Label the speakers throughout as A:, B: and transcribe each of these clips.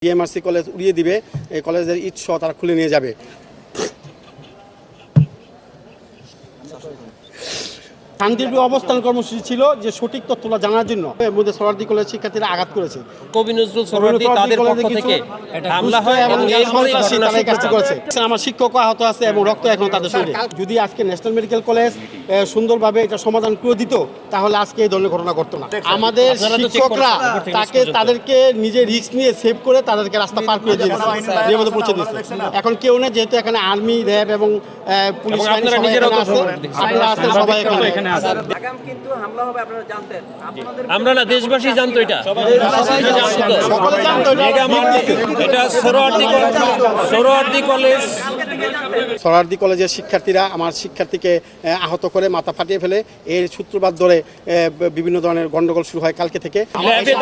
A: DMRC college উড়িয়ে দিবে, এই কলেজের ইট সহ তারা খুলে নিয়ে যাবে। শান্তিপ্রিয় অবস্থান কর্মসূচি ছিল যে সঠিক তথ্যটা জানার জন্য। এর মধ্যে সোহরাওয়ার্দী কলেজ শিক্ষার্থীরা আঘাত করেছে।
B: কবি নজরুল সোহরাওয়ার্দী তাদের পক্ষ থেকে হামলা হয় এবং এই
A: তারাই কাজটি করেছে। আমার শিক্ষক আহত আছে এবং রক্ত এখন তাদের শরীরে। যদি আজকে ন্যাশনাল মেডিকেল কলেজ সুন্দরভাবে এটা সমাধান করে দিত তাহলে আজকে এই ধরনের ঘটনা ঘটতো না। আমাদের শিক্ষকরা তাদেরকে নিজে রিস্ক নিয়ে সেভ করে তাদেরকে রাস্তা পার করে দিয়েছে, নিয়মিত পৌঁছে দিয়েছে। এখন কেউ নেই, যেহেতু এখানে আর্মি, র্যাব এবং পুলিশ বাহিনী সবাই এখানে আছে।
B: আমরা না, দেশবাসী জানতো এটা।
A: সোহরাওয়ার্দী কলেজের শিক্ষার্থীরা আমার শিক্ষার্থীকে আহত করে মাথা ফাটিয়ে ফেলে। এর সূত্রপাত ধরে বিভিন্ন ধরনের গন্ডগোল শুরু হয় কালকে থেকে। আমাদের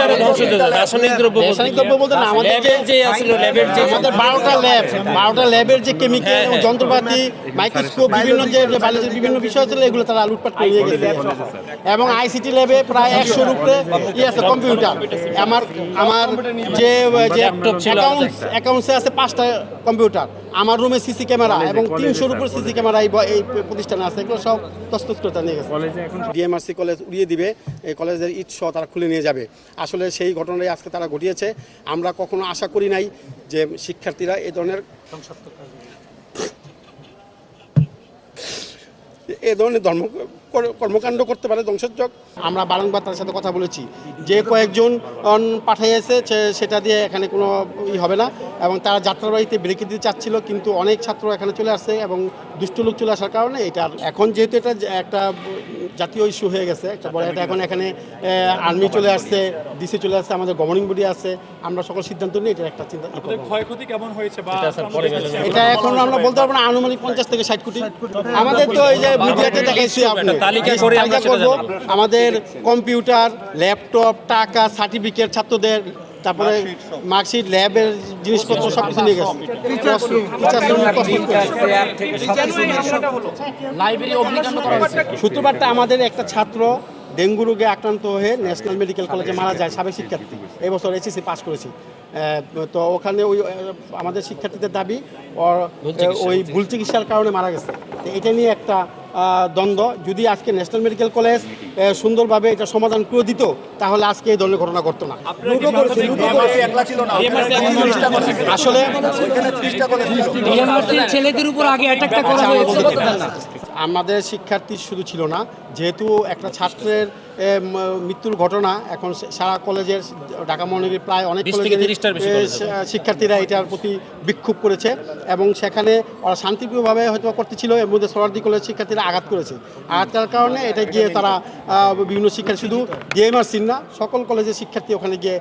A: 12টা ল্যাবের যে কেমিক্যাল যন্ত্রপাতি, মাইক্রোস্কোপ, বিভিন্ন যে বায়োলজির বিভিন্ন বিষয় ছিল এগুলো তারা লুটপাট করে নিয়ে গেছে। এবং আইসিটি ল্যাবে প্রায় 100-র উপরে আছে কম্পিউটার। আমার যে অ্যাকাউন্টসে আছে 5টা কম্পিউটার। আমার রুমে সিসি ক্যামেরা এবং 300-র উপর সিসি ক্যামেরা এই প্রতিষ্ঠানে আছে। এগুলো সব তছনছ করে নিয়ে গেছে। ডিএমআরসি কলেজ উড়িয়ে দিবে, এই কলেজের ইট সহ তারা খুলে নিয়ে যাবে। আসলে সেই ঘটনাই আজকে তারা ঘটিয়েছে। আমরা কখনো আশা করি নাই যে শিক্ষার্থীরা এই ধরনের কর্মকাণ্ড করতে পারে, ধ্বংসযোগ। আমরা বারংবার তাদের সাথে কথা বলেছি যে কয়েকজন পাঠাইয়েছে সেটা দিয়ে এখানে কোনো হবে না, এবং তারা যাত্রাবাড়িতে ব্রেকে দিতে চাচ্ছিল, কিন্তু অনেক ছাত্র এখানে চলে আসছে এবং দুষ্ট লোক চলে আসার কারণে এটার এখন যেহেতু এটা একটা জাতীয় ইস্যু হয়ে গেছে একটা বড়, এটা এখন এখানে আর্মি চলে আসছে, ডিসি চলে আসছে, আমাদের গভর্নিং বডি আছে। আমরা সকল সিদ্ধান্ত নিয়ে এটা একটা চিন্তা।
C: ক্ষয়ক্ষতি কেমন হয়েছে
A: এটা এখন আমরা বলতে পারবো না, আনুমানিক 50 থেকে 60 কোটি। আমাদের তো এই যে মিডিয়াতে দেখাইছি, আমাদের কম্পিউটার, ল্যাপটপ, টাকা, সার্টিফিকেট ছাত্রদের, তারপরে মার্কশিট, ল্যাবের জিনিসপত্র সবকিছু নিয়ে গেছে। সূত্রপাতটা আমাদের একটা ছাত্র ডেঙ্গু রোগে আক্রান্ত হয়ে ন্যাশনাল মেডিকেল কলেজে মারা যায়, সাবেক শিক্ষার্থী, এই বছর এসএসসি পাস করেছি। তো ওখানে ওই আমাদের শিক্ষার্থীদের দাবি ওই ভুল চিকিৎসার কারণে মারা গেছে। তো এটা নিয়ে একটা দ্বন্দ্ব। যদি আজকে ন্যাশনাল মেডিকেল কলেজ সুন্দরভাবে এটা সমাধান করে দিত তাহলে আজকে এই ধরনের ঘটনা ঘটতো না। আসলে
D: ছেলেদের উপর আগে অ্যাটাকটা করা হয়েছে।
A: আমাদের শিক্ষার্থী শুধু ছিল না, যেহেতু একটা ছাত্রের মৃত্যুর ঘটনা, এখন সারা কলেজের, ঢাকা মহানগরীর প্রায় অনেক কলেজের শিক্ষার্থীরা এটার প্রতি বিক্ষোভ করেছে এবং সেখানে ওরা শান্তিপ্রিয়ভাবে হয়তো করতেছিল। এর মধ্যে সোহরাওয়ার্দী কলেজ শিক্ষার্থীরা আঘাত করেছে। আঘাত করার কারণে এটা গিয়ে তারা বিভিন্ন শিক্ষার্থী, শুধু ডিএমআরসি না, সকল কলেজের শিক্ষার্থী ওখানে গিয়ে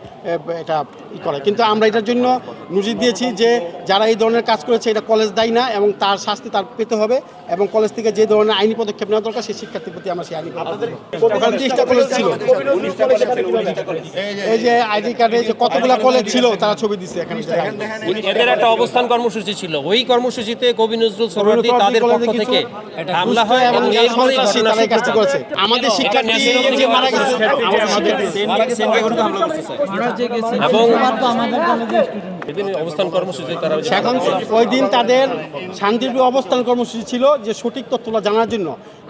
A: এটা করে। কিন্তু আমরা এটার জন্য নোটিশ দিয়েছি যে যারা এই ধরনের কাজ করেছে এটা কলেজ দায়ী না এবং তার শাস্তি তার পেতে হবে, এবং কলেজ থেকে যে ধরনের আইনি পদক্ষেপ নেওয়া দরকার সেই শিক্ষার্থীর প্রতি আমরা সেই আইনি কলেজ ছিল। এই যে আইডি কার্ডে যে কতগুলো কলেজ ছিল তারা ছবি দিচ্ছে এখানে।
B: এদের একটা অবস্থান কর্মসূচি ছিল, ওই কর্মসূচিতে কবি নজরুল সোহরাওয়ার্দী তাদের পক্ষ থেকে হামলা হয় এবং এই
A: তারাই কাজটি করেছে। আমাদের শিক্ষার্থী যে মারা গেছে
B: এবং অবস্থান কর্মসূচি তারা
A: এখন ওই দিন তাদের শান্তিপ্রিয় অবস্থান কর্মসূচি ছিল যে সঠিক তথ্যটা জানার জন্য।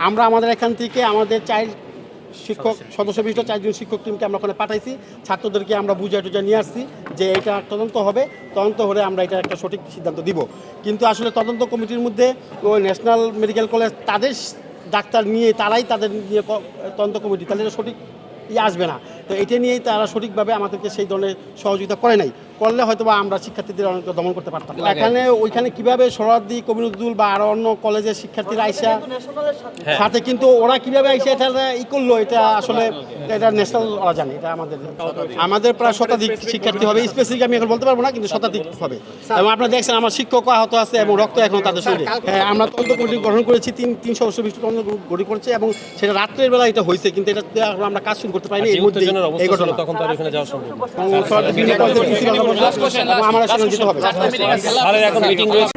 A: আমরা আমাদের এখান থেকে আমাদের শিক্ষক সদস্য বিশিষ্ট 4 জন শিক্ষক টিমকে আমরা ওখানে পাঠাইছি। ছাত্রদেরকে আমরা বুঝাই টুঝাই নিয়ে আসছি যে এটা তদন্ত হবে, তদন্ত হলে আমরা এটা একটা সঠিক সিদ্ধান্ত দিব। কিন্তু আসলে তদন্ত কমিটির মধ্যে ওই ন্যাশনাল মেডিকেল কলেজ তাদের ডাক্তার নিয়ে, তারাই তাদের নিয়ে তদন্ত কমিটি, তাদের সঠিক আসবে না। তো এটা নিয়েই তারা সঠিকভাবে আমাদেরকে সেই ধরনের সহযোগিতা করে নাই। করলে হয়তো বা আমরা শিক্ষার্থীদের অনেক দমন করতে পারতাম। ওইখানে কীভাবে সোহরাওয়ার্দী, কবি নজরুল বা আরও অন্য কলেজের শিক্ষার্থীরা আইসা সাথে, কিন্তু ওরা কীভাবে আইসা এটা করলো, এটা আসলে এটা ন্যাশনাল ওরা জানে। এটা আমাদের প্রায় শতাধিক শিক্ষার্থী হবে, স্পেসিফিক আমি এখন বলতে পারবো না, কিন্তু শতাধিক হবে। এবং আপনারা দেখছেন আমার শিক্ষক আহত আছে এবং রক্ত এখন তাদের শরীরে। আমরা তদন্ত কমিটি গঠন করেছি, 3 সদস্য বিশিষ্ট তদন্ত গঠন করেছে, এবং সেটা রাত্রের বেলা এটা হয়েছে, কিন্তু এটা আমরা কাজ শুরু করতে পারিনি। এই মুহূর্তে এই ঘটনা
B: তখন তার এখানে যাওয়া সম্ভব।
A: আমার যেতে হবে।
B: এখন মিটিং রয়েছে।